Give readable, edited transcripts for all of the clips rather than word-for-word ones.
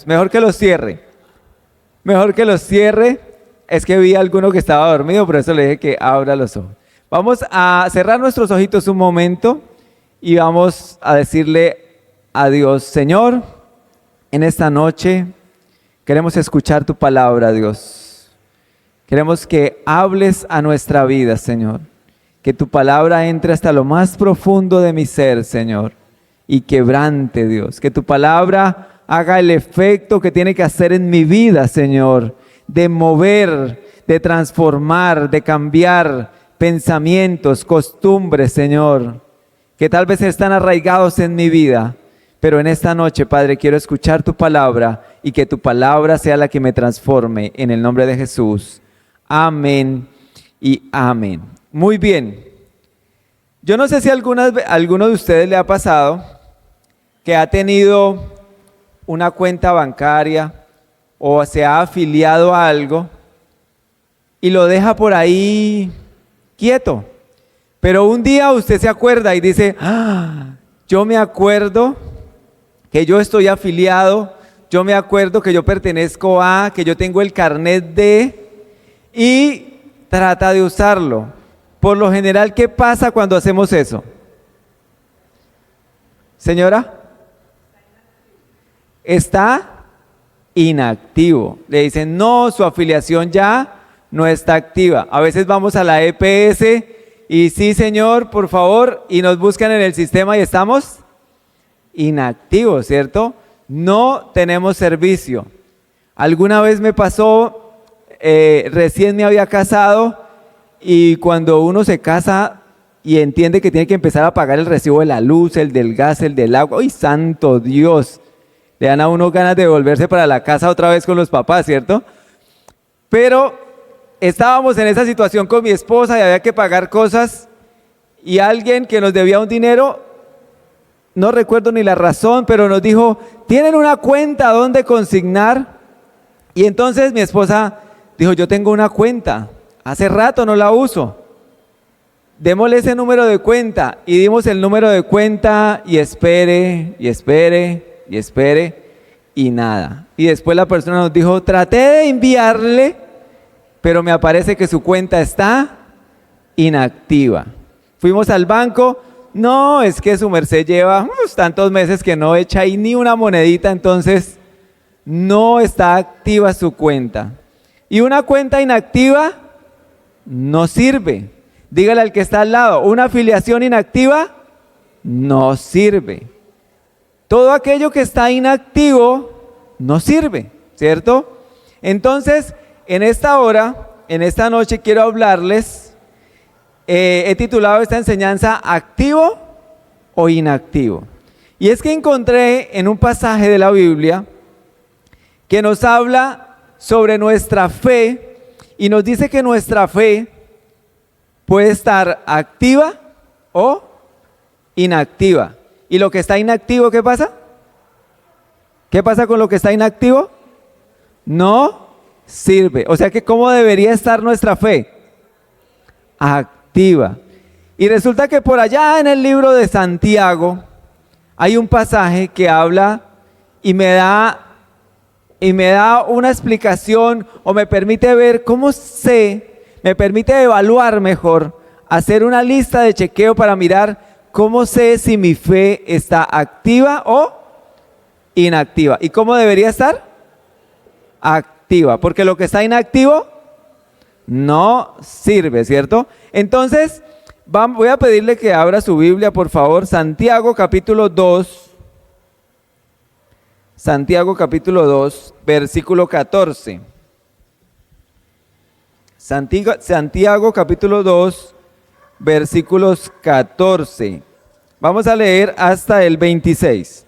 Mejor que los cierre. Mejor que los cierre. Es que vi a alguno que estaba dormido, por eso le dije que abra los ojos. Vamos a cerrar nuestros ojitos un momento y vamos a decirle a Dios: Señor, en esta noche queremos escuchar tu palabra, Dios. Queremos que hables a nuestra vida, Señor. Que tu palabra entre hasta lo más profundo de mi ser, Señor, y quebrante, Dios. Que tu palabra haga el efecto que tiene que hacer en mi vida, Señor, de mover, de transformar, de cambiar pensamientos, costumbres, Señor, que tal vez están arraigados en mi vida. Pero en esta noche, Padre, quiero escuchar tu palabra y que tu palabra sea la que me transforme, en el nombre de Jesús. Amén y amén. Muy bien. Yo no sé si a alguno de ustedes le ha pasado que ha tenido una cuenta bancaria o se ha afiliado a algo y lo deja por ahí quieto. Pero un día usted se acuerda y dice: yo me acuerdo que yo estoy afiliado, yo me acuerdo que yo pertenezco a, que yo tengo el carnet de, y trata de usarlo. Por lo general, ¿qué pasa cuando hacemos eso? Señora, está inactivo. Le dicen: no, su afiliación ya no está activa. A veces vamos a la EPS y sí, señor, por favor, y nos buscan en el sistema y estamos inactivos, ¿cierto? No tenemos servicio. Alguna vez me pasó, recién me había casado, y cuando uno se casa y entiende que tiene que empezar a pagar el recibo de la luz, el del gas, el del agua, ¡ay, santo Dios! Le dan a uno ganas de volverse para la casa otra vez con los papás, ¿cierto? Pero estábamos en esa situación con mi esposa y había que pagar cosas, y alguien que nos debía un dinero, no recuerdo ni la razón, pero nos dijo: ¿tienen una cuenta donde consignar? Y entonces mi esposa dijo: yo tengo una cuenta, hace rato no la uso, démosle ese número de cuenta. Y dimos el número de cuenta y espere, y espere, y espere, y nada. Y después la persona nos dijo: traté de enviarle, pero me aparece que su cuenta está inactiva. Fuimos al banco: no, es que su merced lleva tantos meses que no echa ahí ni una monedita, entonces no está activa su cuenta. Y una cuenta inactiva no sirve. Dígale al que está al lado: una afiliación inactiva no sirve. Todo aquello que está inactivo no sirve, ¿cierto? Entonces, en esta hora, en esta noche, quiero hablarles, he titulado esta enseñanza: ¿activo o inactivo? Y es que encontré en un pasaje de la Biblia que nos habla sobre nuestra fe y nos dice que nuestra fe puede estar activa o inactiva. ¿Y lo que está inactivo, qué pasa? ¿Qué pasa con lo que está inactivo? No sirve. O sea que, ¿cómo debería estar nuestra fe? Activa. Y resulta que por allá en el libro de Santiago hay un pasaje que habla y me da una explicación, o me permite ver cómo me permite evaluar mejor, hacer una lista de chequeo para mirar cómo sé si mi fe está activa o inactiva. ¿Y cómo debería estar? Activa, porque lo que está inactivo no sirve, ¿cierto? Entonces, voy a pedirle que abra su Biblia, por favor. Santiago capítulo 2. Santiago capítulo 2, versículo 14. Santiago capítulo 2, versículos 14. Vamos a leer hasta el 26.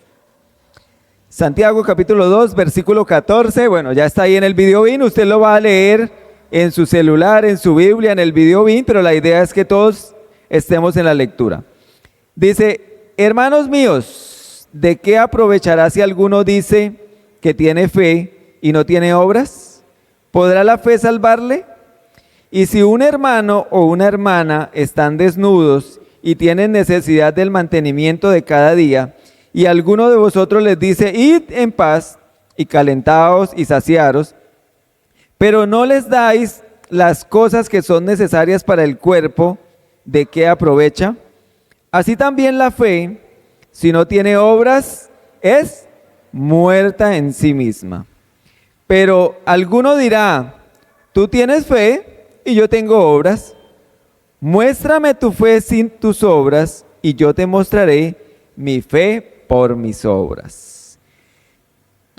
Santiago capítulo 2, versículo 14. Bueno, ya está ahí en el video bin. Usted lo va a leer en su celular, en su Biblia, en el video bin, pero la idea es que todos estemos en la lectura. Dice: hermanos míos, ¿de qué aprovechará si alguno dice que tiene fe y no tiene obras? ¿Podrá la fe salvarle? Y si un hermano o una hermana están desnudos y tienen necesidad del mantenimiento de cada día, y alguno de vosotros les dice: id en paz, y calentaos y saciaros, pero no les dais las cosas que son necesarias para el cuerpo, ¿de qué aprovecha? Así también la fe, si no tiene obras, es muerta en sí misma. Pero alguno dirá, tú tienes fe y yo tengo obras. Muéstrame tu fe sin tus obras y yo te mostraré mi fe por mis obras.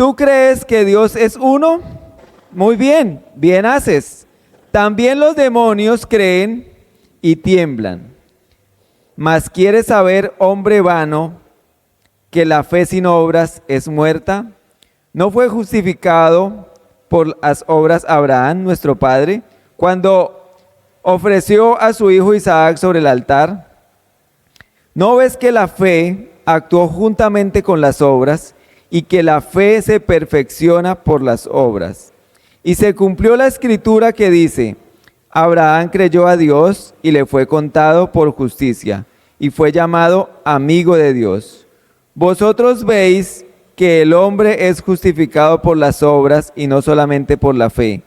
¿Tú crees que Dios es uno? Muy bien, bien haces. También los demonios creen y tiemblan. Mas ¿quieres saber, hombre vano, que la fe sin obras es muerta? ¿No fue justificado por las obras Abraham, nuestro padre, cuando ofreció a su hijo Isaac sobre el altar? ¿No ves que la fe actuó juntamente con las obras y que la fe se perfecciona por las obras? Y se cumplió la escritura que dice, Abraham creyó a Dios y le fue contado por justicia, y fue llamado amigo de Dios. Vosotros veis que el hombre es justificado por las obras y no solamente por la fe.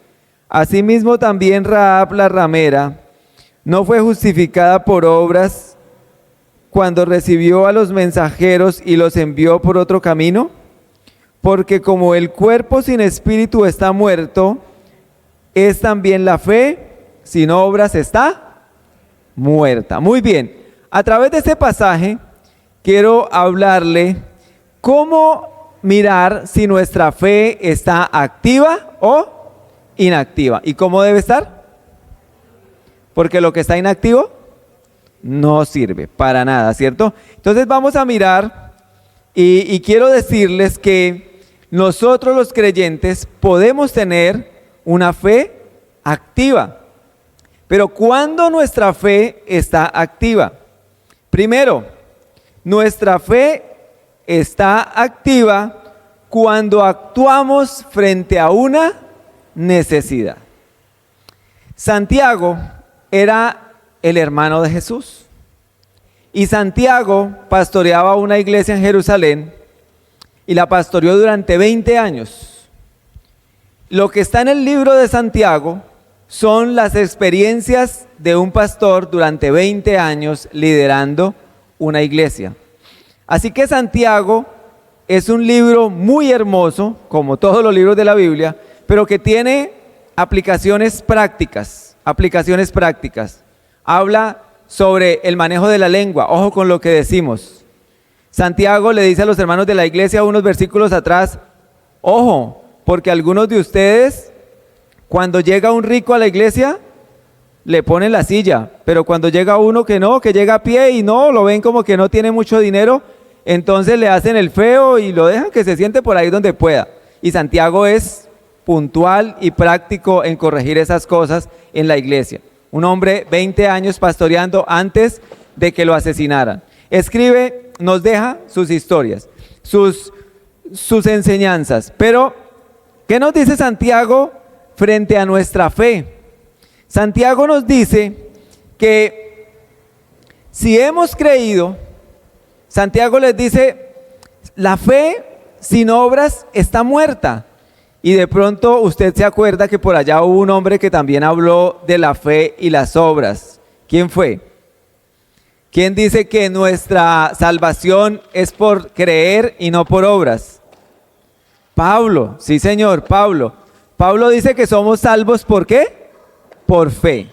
Asimismo también Rahab la ramera no fue justificada por obras cuando recibió a los mensajeros y los envió por otro camino. Porque como el cuerpo sin espíritu está muerto, es también la fe sin obras está muerta. Muy bien, a través de este pasaje quiero hablarle cómo mirar si nuestra fe está activa o inactiva. ¿Y cómo debe estar? Porque lo que está inactivo no sirve para nada, ¿cierto? Entonces vamos a mirar y quiero decirles que nosotros los creyentes podemos tener una fe activa. Pero ¿cuándo nuestra fe está activa? Primero, nuestra fe está activa cuando actuamos frente a una necesidad. Santiago era el hermano de Jesús. Y Santiago pastoreaba una iglesia en Jerusalén y la pastoreó durante 20 años. Lo que está en el libro de Santiago son las experiencias de un pastor durante 20 años liderando una iglesia. Así que Santiago es un libro muy hermoso, como todos los libros de la Biblia, pero que tiene aplicaciones prácticas. Habla sobre el manejo de la lengua, ojo con lo que decimos. Santiago le dice a los hermanos de la iglesia unos versículos atrás, ojo, porque algunos de ustedes, cuando llega un rico a la iglesia, le ponen la silla, pero cuando llega uno que no, que llega a pie y no, lo ven como que no tiene mucho dinero, entonces le hacen el feo y lo dejan que se siente por ahí donde pueda. Y Santiago es puntual y práctico en corregir esas cosas en la iglesia. Un hombre 20 años pastoreando antes de que lo asesinaran. Escribe, nos deja sus historias, sus enseñanzas. Pero, ¿qué nos dice Santiago frente a nuestra fe? Santiago nos dice que si hemos creído, Santiago les dice, la fe sin obras está muerta. Y de pronto usted se acuerda que por allá hubo un hombre que también habló de la fe y las obras. ¿Quién fue? ¿Quién dice que nuestra salvación es por creer y no por obras? Pablo, sí señor, Pablo. Pablo dice que somos salvos ¿por qué? Por fe.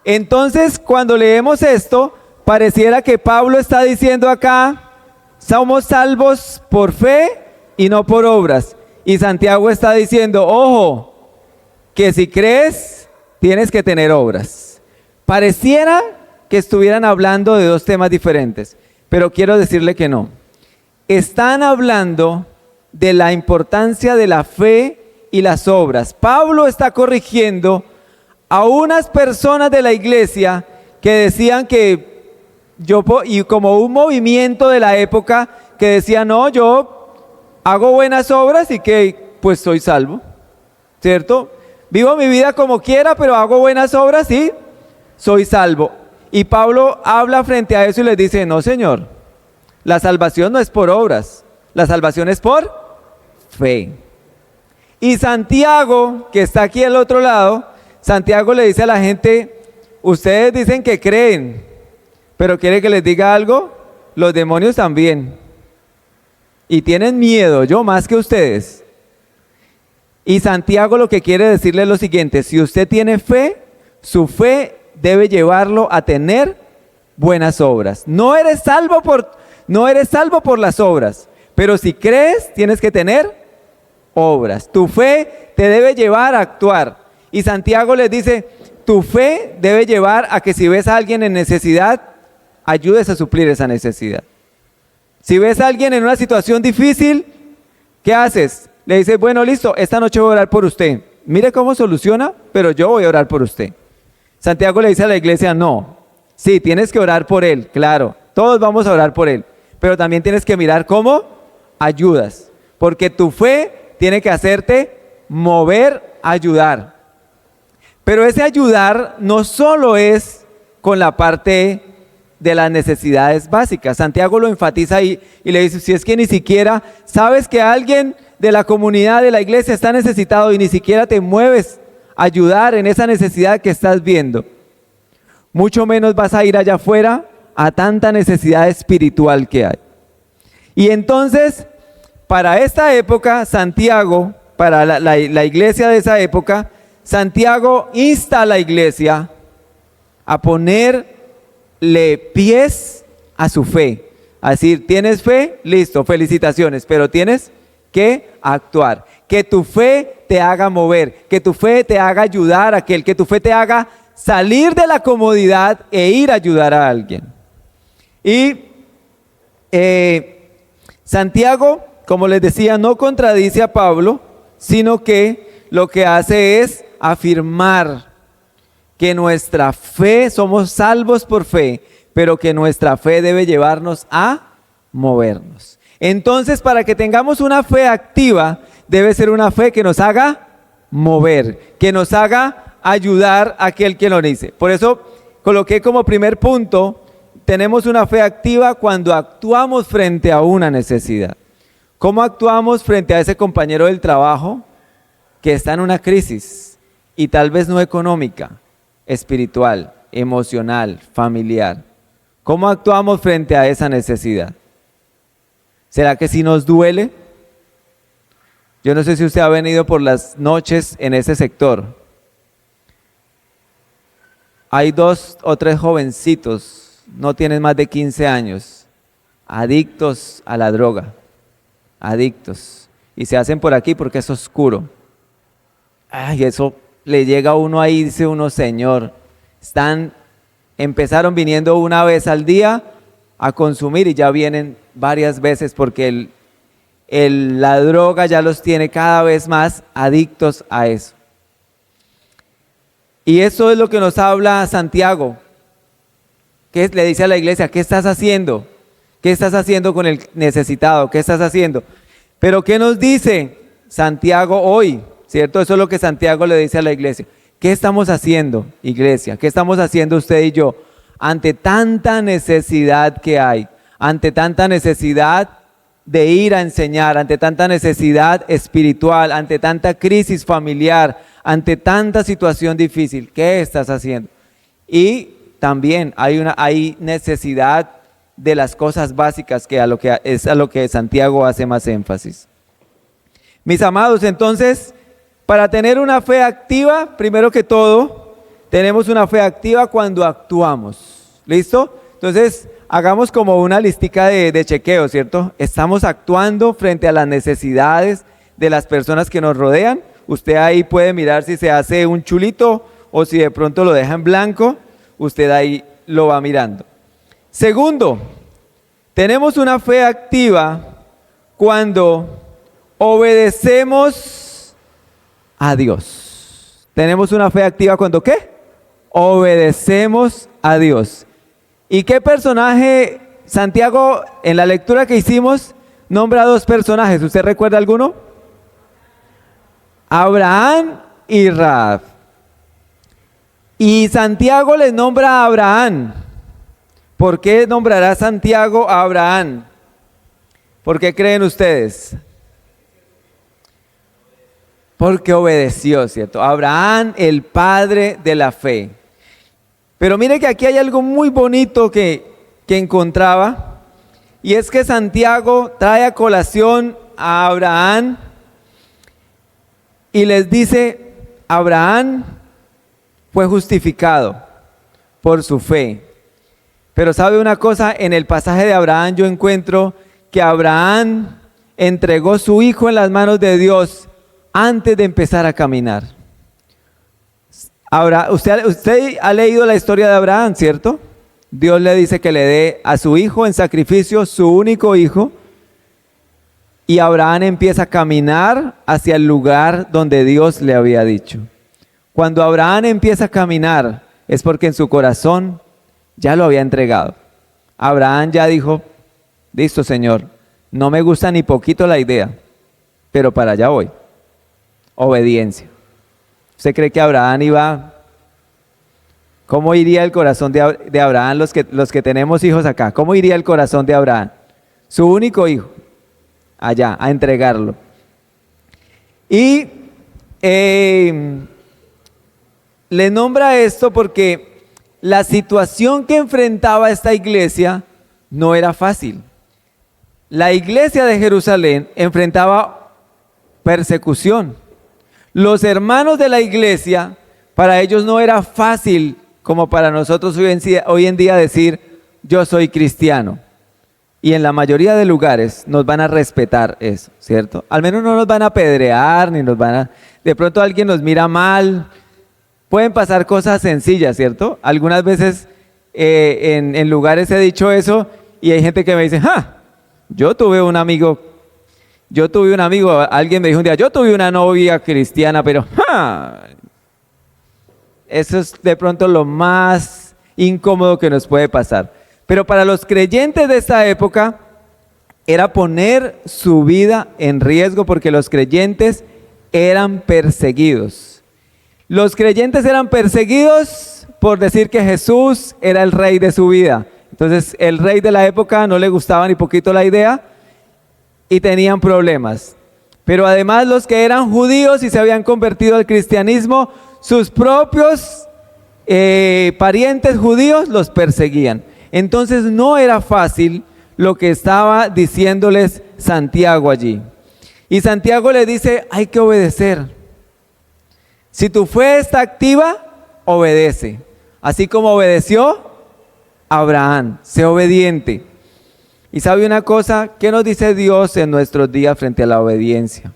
Entonces, cuando leemos esto, pareciera que Pablo está diciendo acá, somos salvos por fe y no por obras. Y Santiago está diciendo, ojo, que si crees, tienes que tener obras. Pareciera que estuvieran hablando de dos temas diferentes, pero quiero decirle que no. Están hablando de la importancia de la fe y las obras. Pablo está corrigiendo a unas personas de la iglesia que decían que y como un movimiento de la época que decía, no, yo hago buenas obras y que pues soy salvo, ¿cierto? Vivo mi vida como quiera, pero hago buenas obras y soy salvo. Y Pablo habla frente a eso y les dice, no señor, la salvación no es por obras, la salvación es por fe. Y Santiago, que está aquí al otro lado, Santiago le dice a la gente, ustedes dicen que creen, pero ¿quiere que les diga algo? Los demonios también. Y tienen miedo, yo más que ustedes. Y Santiago lo que quiere decirle es lo siguiente, si usted tiene fe, su fe debe llevarlo a tener buenas obras. No eres salvo por las obras, pero si crees, tienes que tener obras. Tu fe te debe llevar a actuar. Y Santiago les dice, tu fe debe llevar a que si ves a alguien en necesidad, ayudes a suplir esa necesidad. Si ves a alguien en una situación difícil, ¿qué haces? Le dices, bueno, listo, esta noche voy a orar por usted. Mire cómo soluciona, pero yo voy a orar por usted. Santiago le dice a la iglesia, no, sí, tienes que orar por él, claro, todos vamos a orar por él, pero también tienes que mirar cómo ayudas, porque tu fe tiene que hacerte mover, ayudar. Pero ese ayudar no solo es con la parte de las necesidades básicas. Santiago lo enfatiza ahí y le dice, si es que ni siquiera sabes que alguien de la comunidad, de la iglesia está necesitado y ni siquiera te mueves a ayudar en esa necesidad que estás viendo, mucho menos vas a ir allá afuera a tanta necesidad espiritual que hay. Y entonces, para esta época, Santiago, para la iglesia de esa época, Santiago insta a la iglesia a ponerle pies a su fe. A decir, ¿tienes fe? Listo, felicitaciones, pero tienes que actuar. Que tu fe te haga mover, que tu fe te haga ayudar a aquel, que tu fe te haga salir de la comodidad e ir a ayudar a alguien. Y Santiago, como les decía, no contradice a Pablo, sino que lo que hace es afirmar que nuestra fe, somos salvos por fe, pero que nuestra fe debe llevarnos a movernos. Entonces, para que tengamos una fe activa, debe ser una fe que nos haga mover, que nos haga ayudar a aquel que lo dice. Por eso coloqué como primer punto, tenemos una fe activa cuando actuamos frente a una necesidad. ¿Cómo actuamos frente a ese compañero del trabajo que está en una crisis y tal vez no económica, espiritual, emocional, familiar? ¿Cómo actuamos frente a esa necesidad? ¿Será que sí nos duele? Yo no sé si usted ha venido por las noches en ese sector. Hay 2 o 3 jovencitos, no tienen más de 15 años, adictos a la droga, adictos. Y se hacen por aquí porque es oscuro. Ay, eso le llega a uno ahí, dice uno, Señor, empezaron viniendo una vez al día a consumir y ya vienen varias veces porque la droga ya los tiene cada vez más adictos a eso. Y eso es lo que nos habla Santiago, que le dice a la iglesia, ¿qué estás haciendo? ¿Qué estás haciendo con el necesitado? ¿Qué estás haciendo? Pero ¿qué nos dice Santiago hoy? ¿Cierto? Eso es lo que Santiago le dice a la iglesia. ¿Qué estamos haciendo, iglesia? ¿Qué estamos haciendo usted y yo ante tanta necesidad que hay? Ante tanta necesidad de ir a enseñar, ante tanta necesidad espiritual, ante tanta crisis familiar, ante tanta situación difícil. ¿Qué estás haciendo? Y también hay necesidad de las cosas básicas, que es a lo que Santiago hace más énfasis. Mis amados, entonces, para tener una fe activa, primero que todo, tenemos una fe activa cuando actuamos. ¿Listo? Entonces, hagamos como una listica de chequeo, ¿cierto? Estamos actuando frente a las necesidades de las personas que nos rodean. Usted ahí puede mirar si se hace un chulito o si de pronto lo deja en blanco. Usted ahí lo va mirando. Segundo, tenemos una fe activa cuando obedecemos a Dios. Tenemos una fe activa cuando ¿qué? Obedecemos a Dios. ¿Y qué personaje? Santiago, en la lectura que hicimos, nombra 2 personajes. ¿Usted recuerda alguno? Abraham y Rahab. Y Santiago les nombra a Abraham. ¿Por qué nombrará Santiago a Abraham? ¿Por qué creen ustedes? Porque obedeció, ¿cierto? Abraham, el padre de la fe. Pero mire que aquí hay algo muy bonito que encontraba, y es que Santiago trae a colación a Abraham y les dice, Abraham fue justificado por su fe. Pero ¿sabe una cosa? En el pasaje de Abraham yo encuentro que Abraham entregó su hijo en las manos de Dios antes de empezar a caminar. Ahora, usted ha leído la historia de Abraham, ¿cierto? Dios le dice que le dé a su hijo en sacrificio, su único hijo, y Abraham empieza a caminar hacia el lugar donde Dios le había dicho. Cuando Abraham empieza a caminar, es porque en su corazón ya lo había entregado. Abraham ya dijo, listo, Señor, no me gusta ni poquito la idea, pero para allá voy. Obediencia. ¿Usted cree que Abraham iba? ¿Cómo iría el corazón de Abraham, los que tenemos hijos acá? ¿Cómo iría el corazón de Abraham? Su único hijo, allá, a entregarlo. Y le nombra esto porque la situación que enfrentaba esta iglesia no era fácil. La iglesia de Jerusalén enfrentaba persecución. Los hermanos de la iglesia, para ellos no era fácil como para nosotros hoy en día decir, yo soy cristiano. Y en la mayoría de lugares nos van a respetar eso, ¿cierto? Al menos no nos van a apedrear, ni nos van a... De pronto alguien nos mira mal. Pueden pasar cosas sencillas, ¿cierto? Algunas veces en lugares he dicho eso y hay gente que me dice, ¡ja! Yo tuve un amigo, alguien me dijo un día, yo tuve una novia cristiana, pero ¡ja! Eso es de pronto lo más incómodo que nos puede pasar. Pero para los creyentes de esta época era poner su vida en riesgo porque los creyentes eran perseguidos. Los creyentes eran perseguidos por decir que Jesús era el rey de su vida. Entonces el rey de la época no le gustaba ni poquito la idea y tenían problemas. Pero además los que eran judíos y se habían convertido al cristianismo, sus propios parientes judíos los perseguían. Entonces no era fácil lo que estaba diciéndoles Santiago allí. Y Santiago le dice, hay que obedecer. Si tu fe está activa, obedece. Así como obedeció Abraham, sé obediente. Y sabe una cosa, ¿qué nos dice Dios en nuestros días frente a la obediencia?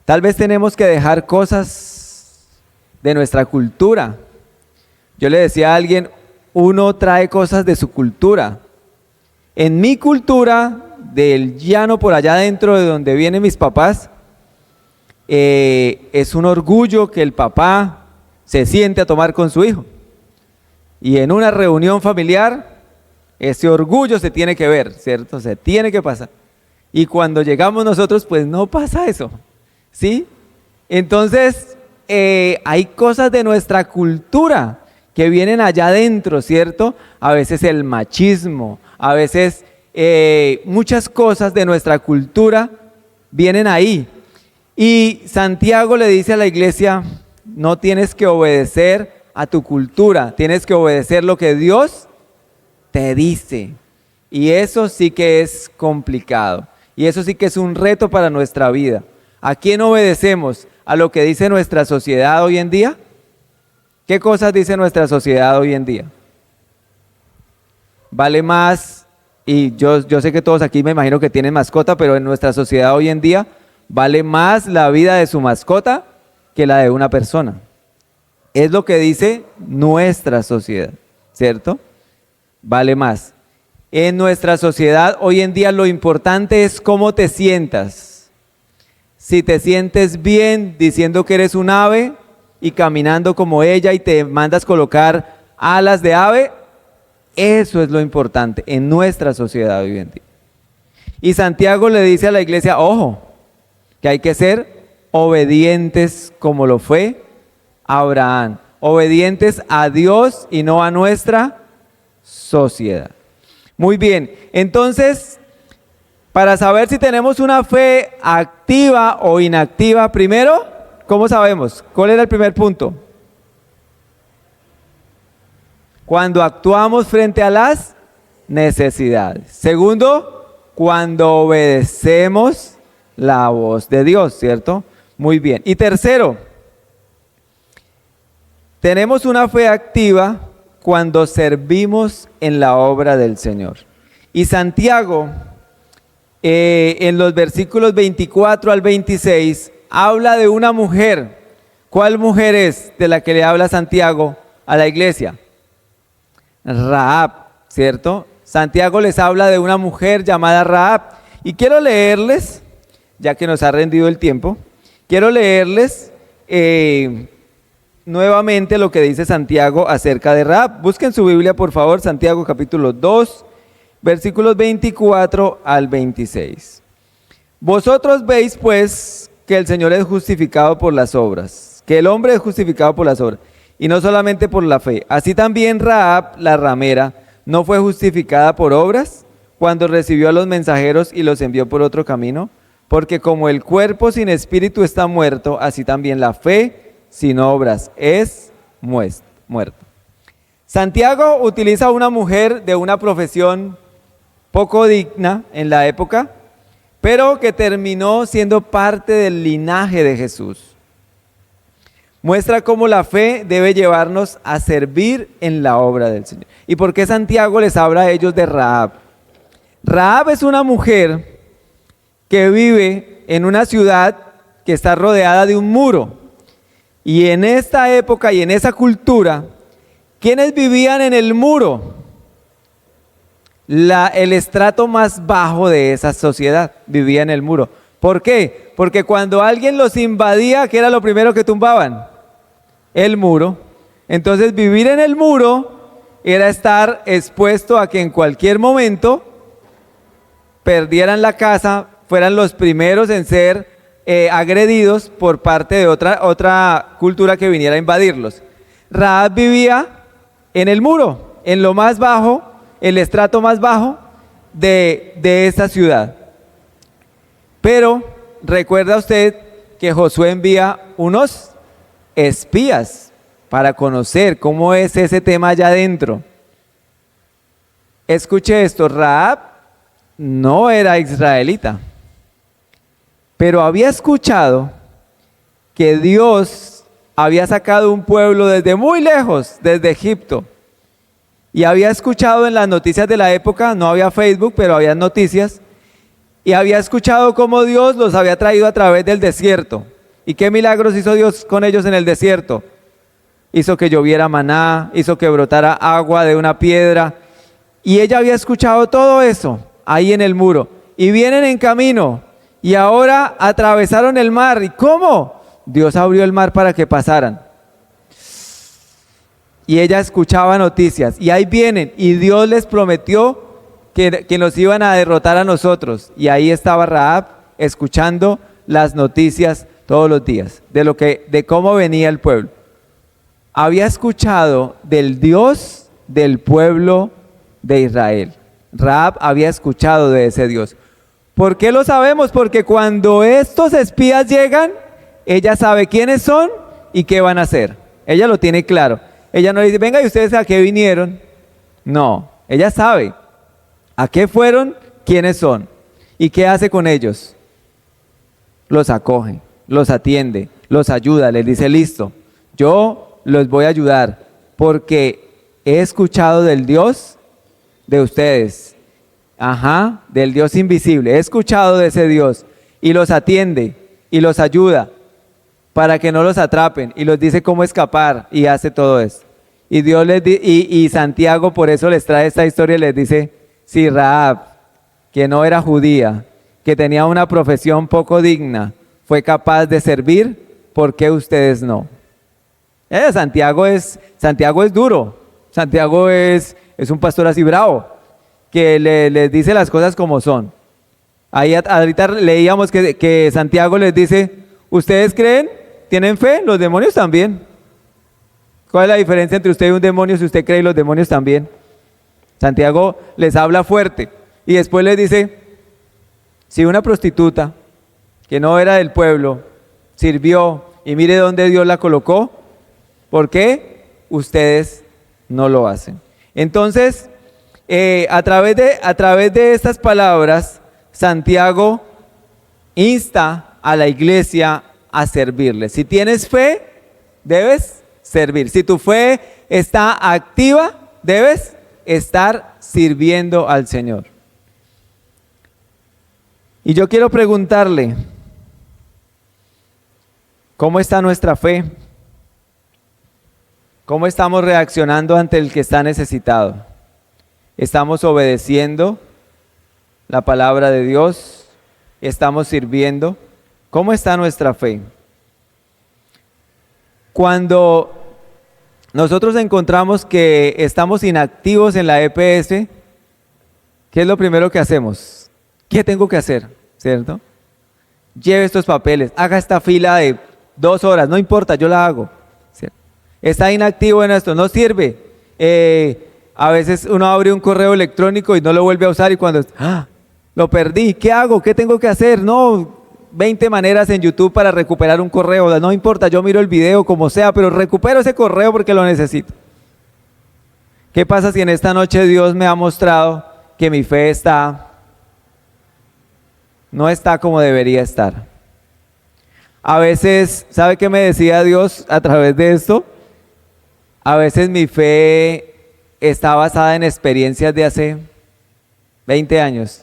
Tal vez tenemos que dejar cosas de nuestra cultura. Yo le decía a alguien, uno trae cosas de su cultura. En mi cultura, del llano por allá adentro de donde vienen mis papás, es un orgullo que el papá se siente a tomar con su hijo. Y en una reunión familiar, ese orgullo se tiene que ver, ¿cierto? Se tiene que pasar. Y cuando llegamos nosotros, pues no pasa eso, ¿sí? Entonces, hay cosas de nuestra cultura que vienen allá adentro, ¿cierto? A veces el machismo, a veces muchas cosas de nuestra cultura vienen ahí. Y Santiago le dice a la iglesia, no tienes que obedecer a tu cultura, tienes que obedecer lo que Dios te dice. Y eso sí que es complicado. Y eso sí que es un reto para nuestra vida. ¿A quién obedecemos? ¿A lo que dice nuestra sociedad hoy en día? ¿Qué cosas dice nuestra sociedad hoy en día? Vale más, y yo sé que todos aquí me imagino que tienen mascota, pero en nuestra sociedad hoy en día vale más la vida de su mascota que la de una persona. Es lo que dice nuestra sociedad, ¿cierto? Vale más. En nuestra sociedad hoy en día lo importante es cómo te sientas. Si te sientes bien diciendo que eres un ave y caminando como ella y te mandas colocar alas de ave, eso es lo importante en nuestra sociedad hoy en día. Y Santiago le dice a la iglesia, ojo, que hay que ser obedientes como lo fue Abraham, obedientes a Dios y no a nuestra sociedad. Muy bien, entonces Para saber si tenemos una fe activa o inactiva, primero, ¿cómo sabemos? ¿Cuál era el primer punto? Cuando actuamos frente a las necesidades. Segundo, cuando obedecemos la voz de Dios, ¿cierto? Muy bien. Y tercero, tenemos una fe activa cuando servimos en la obra del Señor. Y Santiago, en los versículos 24 al 26, habla de una mujer. ¿Cuál mujer es de la que le habla Santiago a la iglesia? Rahab, ¿cierto? Santiago les habla de una mujer llamada Rahab. Y quiero leerles, ya que nos ha rendido el tiempo, quiero leerles nuevamente lo que dice Santiago acerca de Rahab. Busquen su Biblia, por favor, Santiago capítulo 2, versículos 24 al 26. Vosotros veis, pues, que el Señor es justificado por las obras, que el hombre es justificado por las obras, y no solamente por la fe. Así también Rahab, la ramera, no fue justificada por obras cuando recibió a los mensajeros y los envió por otro camino, porque como el cuerpo sin espíritu está muerto, así también la fe sin obras es muerta. Santiago utiliza a una mujer de una profesión poco digna en la época, pero que terminó siendo parte del linaje de Jesús. Muestra cómo la fe debe llevarnos a servir en la obra del Señor. ¿Y por qué Santiago les habla a ellos de Rahab? Rahab es una mujer que vive en una ciudad que está rodeada de un muro. Y en esta época y en esa cultura, ¿quiénes vivían en el muro? El estrato más bajo de esa sociedad vivía en el muro. ¿Por qué? Porque cuando alguien los invadía, ¿qué era lo primero que tumbaban? El muro. Entonces vivir en el muro era estar expuesto a que en cualquier momento perdieran la casa, fueran los primeros en ser agredidos por parte de otra cultura que viniera a invadirlos. Rahab vivía en el muro, en lo más bajo, el estrato más bajo de esta ciudad. Pero recuerda usted que Josué envía unos espías para conocer cómo es ese tema allá adentro. Escuche esto, Rahab no era israelita, pero había escuchado que Dios había sacado un pueblo desde muy lejos, desde Egipto, y había escuchado en las noticias de la época, no había Facebook, pero había noticias, y había escuchado cómo Dios los había traído a través del desierto. ¿Y qué milagros hizo Dios con ellos en el desierto? Hizo que lloviera maná, hizo que brotara agua de una piedra, y ella había escuchado todo eso ahí en el muro, y vienen en camino, y ahora atravesaron el mar. ¿Y cómo? Dios abrió el mar para que pasaran. Y ella escuchaba noticias, y ahí vienen, y Dios les prometió que nos iban a derrotar a nosotros. Y ahí estaba Rahab escuchando las noticias todos los días, de cómo venía el pueblo. Había escuchado del Dios del pueblo de Israel. Rahab había escuchado de ese Dios. ¿Por qué lo sabemos? Porque cuando estos espías llegan, ella sabe quiénes son y qué van a hacer. Ella lo tiene claro. Ella no le dice, venga, ¿y ustedes a qué vinieron? No, ella sabe a qué fueron, quiénes son y qué hace con ellos. Los acoge, los atiende, los ayuda, les dice, listo, yo los voy a ayudar porque he escuchado del Dios de ustedes. Del Dios invisible. He escuchado de ese Dios y los atiende y los ayuda para que no los atrapen y los dice cómo escapar y hace todo eso. Y Dios y Santiago por eso les trae esta historia y les dice, si Rahab, que no era judía, que tenía una profesión poco digna, fue capaz de servir, ¿por qué ustedes no? Santiago es duro. Santiago es un pastor así bravo, que les dice las cosas como son. Ahí ahorita leíamos que Santiago les dice, ¿ustedes creen? ¿Tienen fe? Los demonios también. ¿Cuál es la diferencia entre usted y un demonio si usted cree y los demonios también? Santiago les habla fuerte y después les dice, Si una prostituta que no era del pueblo sirvió y mire dónde Dios la colocó, ¿por qué ustedes no lo hacen? Entonces, a través de estas palabras, Santiago insta a la iglesia a servirle. Si tienes fe, debes servir. Si tu fe está activa, debes estar sirviendo al Señor. Y yo quiero preguntarle, ¿cómo está nuestra fe? ¿Cómo estamos reaccionando ante el que está necesitado? ¿Estamos obedeciendo la palabra de Dios? ¿Estamos sirviendo? ¿Cómo está nuestra fe? Cuando nosotros encontramos que estamos inactivos en la EPS, ¿qué es lo primero que hacemos? ¿Qué tengo que hacer? ¿Cierto? Lleve estos papeles, haga esta fila de 2 horas, no importa, yo la hago. ¿Cierto? Está inactivo en esto, no sirve. A veces uno abre un correo electrónico y no lo vuelve a usar y cuando lo perdí, ¿qué hago? ¿Qué tengo que hacer? No, 20 maneras en YouTube para recuperar un correo, no importa, yo miro el video como sea, pero recupero ese correo porque lo necesito. ¿Qué pasa si en esta noche Dios me ha mostrado que mi fe no está como debería estar? A veces, ¿sabe qué me decía Dios a través de esto? A veces mi fe está basada en experiencias de hace 20 años.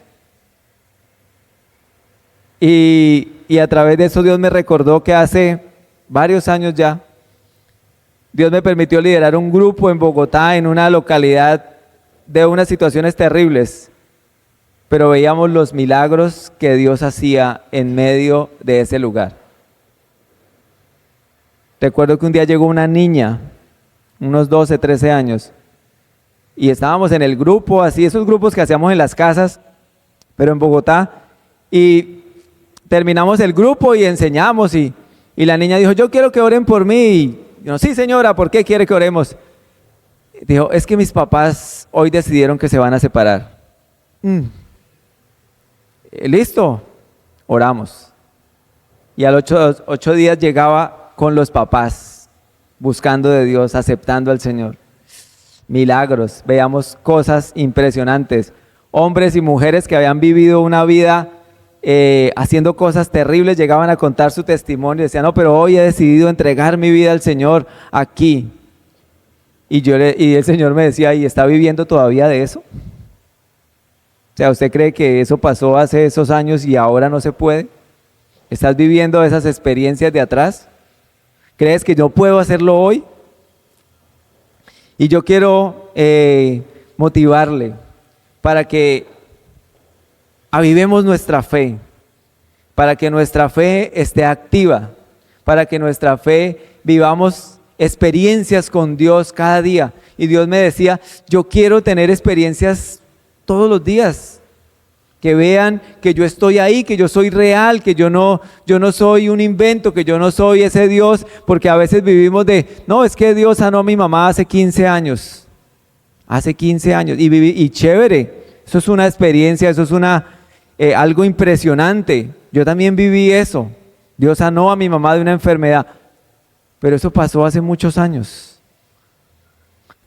Y a través de eso Dios me recordó que hace varios años ya, Dios me permitió liderar un grupo en Bogotá, en una localidad de unas situaciones terribles, pero veíamos los milagros que Dios hacía en medio de ese lugar. Recuerdo que un día llegó una niña, unos 12, 13 años, y estábamos en el grupo, así, esos grupos que hacíamos en las casas, pero en Bogotá, y terminamos el grupo y enseñamos, y la niña dijo, yo quiero que oren por mí, y yo, sí señora, ¿por qué quiere que oremos? Dijo, es que mis papás hoy decidieron que se van a separar. Listo, oramos. Y a los 8 días llegaba con los papás, buscando de Dios, aceptando al Señor. Milagros, veamos cosas impresionantes. Hombres y mujeres que habían vivido una vida haciendo cosas terribles, llegaban a contar su testimonio y decían, no, pero hoy he decidido entregar mi vida al Señor aquí. Y el Señor me decía, ¿y está viviendo todavía de eso? O sea, ¿usted cree que eso pasó hace esos años y ahora no se puede? ¿Estás viviendo esas experiencias de atrás? ¿Crees que yo puedo hacerlo hoy? Y yo quiero motivarle para que avivemos nuestra fe, para que nuestra fe esté activa, para que nuestra fe vivamos experiencias con Dios cada día. Y Dios me decía, yo quiero tener experiencias todos los días, que vean que yo estoy ahí, que yo soy real, que yo no soy un invento, que yo no soy ese Dios, porque a veces vivimos no, es que Dios sanó a mi mamá hace 15 años, y chévere, eso es una experiencia, eso es algo impresionante. Yo también viví eso, Dios sanó a mi mamá de una enfermedad, pero eso pasó hace muchos años.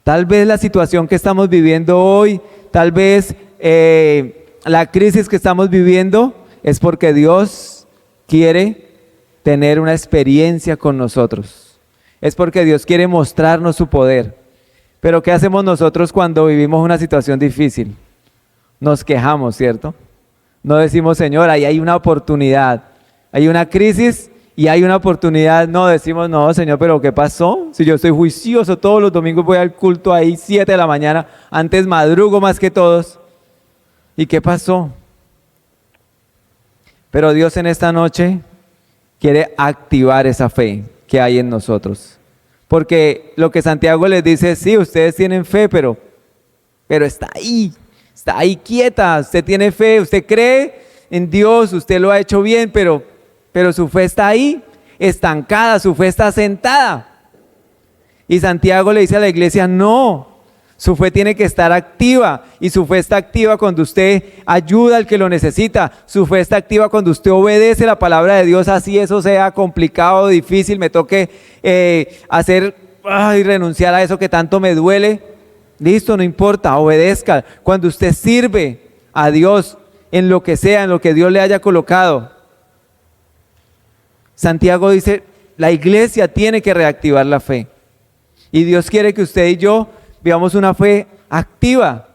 Tal vez la situación que estamos viviendo hoy, tal vez la crisis que estamos viviendo es porque Dios quiere tener una experiencia con nosotros. Es porque Dios quiere mostrarnos su poder. Pero ¿qué hacemos nosotros cuando vivimos una situación difícil? Nos quejamos, ¿cierto? No decimos, Señor, ahí hay una oportunidad. Hay una crisis y hay una oportunidad. No decimos, no, Señor, pero ¿qué pasó? Si yo soy juicioso, todos los domingos voy al culto ahí 7 de la mañana, antes madrugo más que todos. ¿Y qué pasó? Pero Dios en esta noche quiere activar esa fe que hay en nosotros. Porque lo que Santiago les dice es, sí, ustedes tienen fe, pero está ahí quieta. Usted tiene fe, usted cree en Dios, usted lo ha hecho bien, pero su fe está ahí, estancada, su fe está sentada. Y Santiago le dice a la iglesia, no, Su fe tiene que estar activa y su fe está activa cuando usted ayuda al que lo necesita. Su fe está activa cuando usted obedece la palabra de Dios, así eso sea complicado, difícil, me toque renunciar a eso que tanto me duele. Listo, no importa, obedezca. Cuando usted sirve a Dios en lo que sea, en lo que Dios le haya colocado. Santiago dice, la iglesia tiene que reactivar la fe. Y Dios quiere que usted y yo vivamos una fe activa.